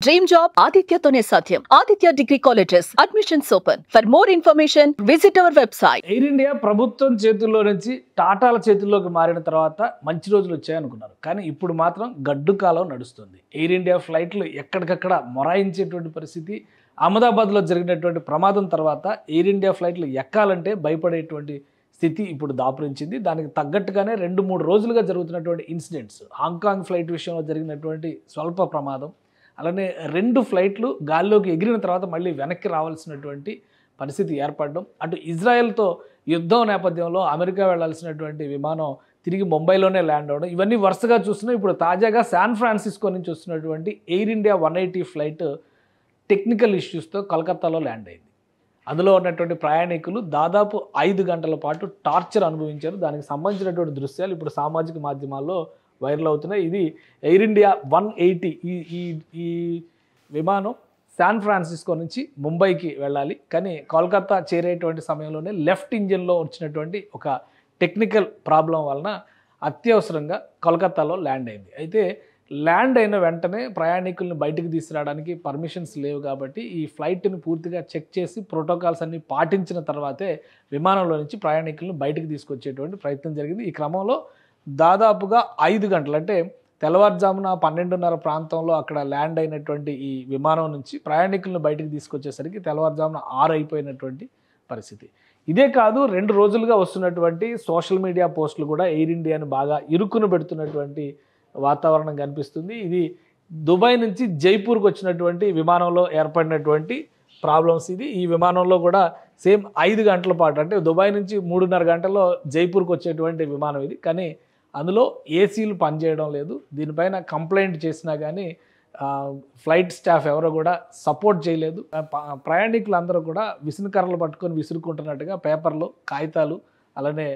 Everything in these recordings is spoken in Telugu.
డ్రీమ్ జాబ్ ఆదిత్యతోనే సాధ్యం. Aditya degree colleges admissions open. For more information visit our website. Air India ప్రభుత్వం చేతుల్లో నుంచి టాటాల చేతుల్లోకి మారిన తర్వాత మంచి రోజులు వచ్చాయనుకున్నారు. కానీ ఇప్పుడు మాత్రం గడ్డు కాలం నడుస్తుంది. ఎయిర్ ఇండియా ఫ్లైట్లు ఎక్కడికక్కడ మొరాయించేటువంటి పరిస్థితి. అహ్మదాబాద్లో జరిగినటువంటి ప్రమాదం తర్వాత ఎయిర్ ఇండియా ఫ్లైట్లు ఎక్కాలంటే భయపడేటువంటి స్థితి ఇప్పుడు దాపురించింది. దానికి తగ్గట్టుగానే 2-3 రోజులుగా జరుగుతున్నటువంటి ఇన్సిడెంట్స్, హాంకాంగ్ ఫ్లైట్ విషయంలో జరిగినటువంటి స్వల్ప ప్రమాదం, అలానే 2 ఫ్లైట్లు గాల్లోకి ఎగిరిన తర్వాత మళ్ళీ వెనక్కి రావాల్సినటువంటి పరిస్థితి ఏర్పడడం, అటు ఇజ్రాయెల్తో యుద్ధం నేపథ్యంలో అమెరికా వెళ్లాల్సినటువంటి విమానం తిరిగి ముంబైలోనే ల్యాండ్ అవ్వడం, ఇవన్నీ వరుసగా చూస్తున్నాం. ఇప్పుడు తాజాగా శాన్ ఫ్రాన్సిస్కో నుంచి వస్తున్నటువంటి ఎయిర్ ఇండియా 180 ఫ్లైట్ టెక్నికల్ ఇష్యూస్తో కలకత్తాలో ల్యాండ్ అయింది. అందులో ఉన్నటువంటి ప్రయాణికులు దాదాపు 5 గంటల పాటు టార్చర్ అనుభవించారు. దానికి సంబంధించినటువంటి దృశ్యాలు ఇప్పుడు సామాజిక మాధ్యమాల్లో వైరల్ అవుతున్నాయి. ఇది ఎయిర్ ఇండియా 180 ఈ విమానం శాన్ ఫ్రాన్సిస్కో నుంచి ముంబైకి వెళ్ళాలి. కానీ కోల్కతా చేరేటువంటి సమయంలోనే లెఫ్ట్ ఇంజిన్లో వచ్చినటువంటి ఒక టెక్నికల్ ప్రాబ్లం వలన అత్యవసరంగా కోల్కతాలో ల్యాండ్ అయింది. అయితే ల్యాండ్ అయిన వెంటనే ప్రయాణికులను బయటకు తీసుకురావడానికి పర్మిషన్స్ లేవు కాబట్టి ఈ ఫ్లైట్ని పూర్తిగా చెక్ చేసి ప్రోటోకాల్స్ అన్ని పాటించిన తర్వాతే విమానంలో నుంచి ప్రయాణికులను బయటకు తీసుకొచ్చేటువంటి ప్రయత్నం జరిగింది. ఈ క్రమంలో దాదాపుగా 5 గంటలు, అంటే తెల్లవారుజామున 12:30 ప్రాంతంలో అక్కడ ల్యాండ్ అయినటువంటి ఈ విమానం నుంచి ప్రయాణికులను బయటకు తీసుకొచ్చేసరికి తెల్లవారుజామున 6 అయిపోయినటువంటి పరిస్థితి. ఇదే కాదు, 2 రోజులుగా వస్తున్నటువంటి సోషల్ మీడియా పోస్టులు కూడా ఎయిర్ ఇండియాను బాగా ఇరుక్కును పెడుతున్నటువంటి వాతావరణం కనిపిస్తుంది. ఇది దుబాయ్ నుంచి జైపూర్కి వచ్చినటువంటి విమానంలో ఏర్పడినటువంటి ప్రాబ్లమ్స్ ఇది. ఈ విమానంలో కూడా సేమ్ 5 గంటల పాటు, అంటే దుబాయ్ నుంచి 3:30 గంటల్లో జైపూర్కి వచ్చేటువంటి విమానం ఇది. కానీ అందులో ఏసీలు పనిచేయడం లేదు. దీనిపైన కంప్లైంట్ చేసినా కానీ ఫ్లైట్ స్టాఫ్ ఎవరో కూడా సపోర్ట్ చేయలేదు. ప్రయాణికులందరూ కూడా విసునకర్రలు పట్టుకొని విసురుకుంటున్నట్టుగా పేపర్లు, కాగితాలు, అలానే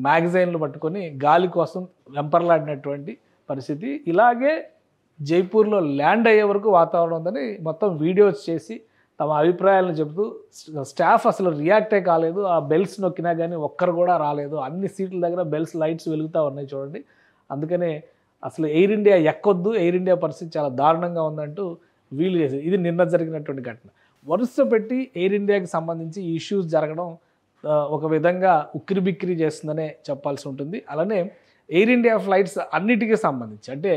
మ్యాగజైన్లు పట్టుకొని గాలి కోసం వెంపర్లాడినటువంటి పరిస్థితి. ఇలాగే జైపూర్లో ల్యాండ్ అయ్యే వరకు వాతావరణం ఉందని మొత్తం వీడియోస్ చేసి తమ అభిప్రాయాలను చెబుతూ స్టాఫ్ అసలు రియాక్టే కాలేదు. ఆ బెల్స్ నొక్కినా కానీ ఒక్కరు కూడా రాలేదు. అన్ని సీట్ల దగ్గర బెల్స్, లైట్స్ వెలుగుతూ ఉన్నాయి చూడండి. అందుకనే అసలు ఎయిర్ ఇండియా ఎక్కొద్దు, ఎయిర్ ఇండియా పరిస్థితి చాలా దారుణంగా ఉందంటూ వీలు చేసేది. ఇది నిన్న జరిగినటువంటి ఘటన. వరుస పెట్టి ఎయిర్ ఇండియాకి సంబంధించి ఈ ఇష్యూస్ జరగడం ఒక విధంగా ఉక్కిరిబిక్కిరి చేస్తుందనే చెప్పాల్సి ఉంటుంది. అలానే ఎయిర్ ఇండియా ఫ్లైట్స్ అన్నిటికీ సంబంధించి, అంటే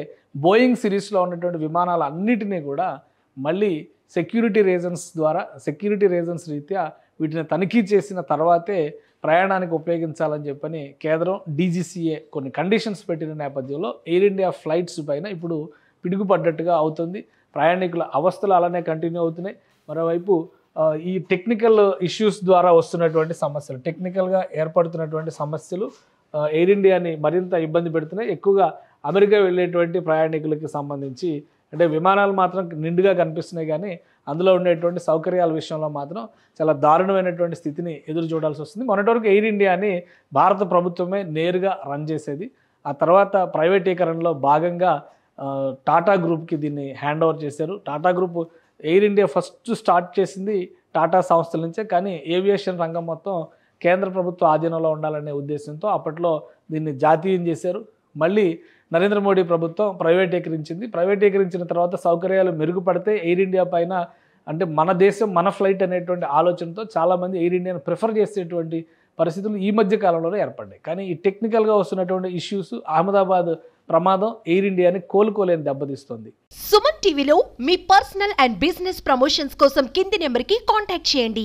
బోయింగ్ సిరీస్లో ఉన్నటువంటి విమానాలు అన్నిటినీ కూడా మళ్ళీ సెక్యూరిటీ రీజన్స్ రీత్యా వీటిని తనిఖీ చేసిన తర్వాతే ప్రయాణానికి ఉపయోగించాలని చెప్పని కేంద్రం DGCA కొన్ని కండిషన్స్ పెట్టిన నేపథ్యంలో ఎయిర్ ఇండియా ఫ్లైట్స్ పైన ఇప్పుడు పిడుగుపడ్డట్టుగా అవుతుంది. ప్రయాణికుల అవస్థలు అలానే కంటిన్యూ అవుతున్నాయి. మరోవైపు ఈ టెక్నికల్ ఇష్యూస్ ద్వారా వస్తున్నటువంటి సమస్యలు, టెక్నికల్గా ఏర్పడుతున్నటువంటి సమస్యలు ఎయిర్ ఇండియాని మరింత ఇబ్బంది పెడుతున్నాయి. ఎక్కువగా అమెరికా వెళ్ళేటువంటి ప్రయాణికులకి సంబంధించి, అంటే విమానాలు మాత్రం నిండుగా కనిపిస్తున్నాయి కానీ అందులో ఉండేటువంటి సౌకర్యాల విషయంలో మాత్రం చాలా దారుణమైనటువంటి స్థితిని ఎదురు చూడాల్సి వస్తుంది. మొన్నటి వరకు ఎయిర్ ఇండియాని భారత ప్రభుత్వమే నేరుగా రన్ చేసేది. ఆ తర్వాత ప్రైవేటీకరణలో భాగంగా టాటా గ్రూప్కి దీన్ని హ్యాండ్ ఓవర్ చేశారు. Tata group air India first start చేసింది టాటా సంస్థల నుంచే. కానీ ఏవియేషన్ రంగం మొత్తం కేంద్ర ప్రభుత్వ ఆధీనంలో ఉండాలనే ఉద్దేశంతో అప్పట్లో దీన్ని జాతీయం చేశారు. మళ్ళీ నరేంద్ర మోడీ ప్రభుత్వం ప్రైవేటీకరించింది. ప్రైవేటీకరించిన తర్వాత సౌకర్యాలు మెరుగుపడితే ఎయిర్ ఇండియా పైన, అంటే మన దేశం మన ఫ్లైట్ అనేటువంటి ఆలోచనతో చాలామంది ఎయిర్ ఇండియాను ప్రిఫర్ చేసేటువంటి పరిస్థితులు ఈ మధ్య కాలంలోనే ఏర్పడ్డాయి. కానీ ఈ టెక్నికల్గా వస్తున్నటువంటి ఇష్యూస్, అహ్మదాబాద్ ప్రమాదం ఎయిర్ ఇండియాని కోలుకోలేని దెబ్బతీస్తుంది. సుమన్ టీవీలో మీ పర్సనల్ అండ్ బిజినెస్ ప్రమోషన్స్ కోసం కింది నెంబర్కి కాంటాక్ట్ చేయండి.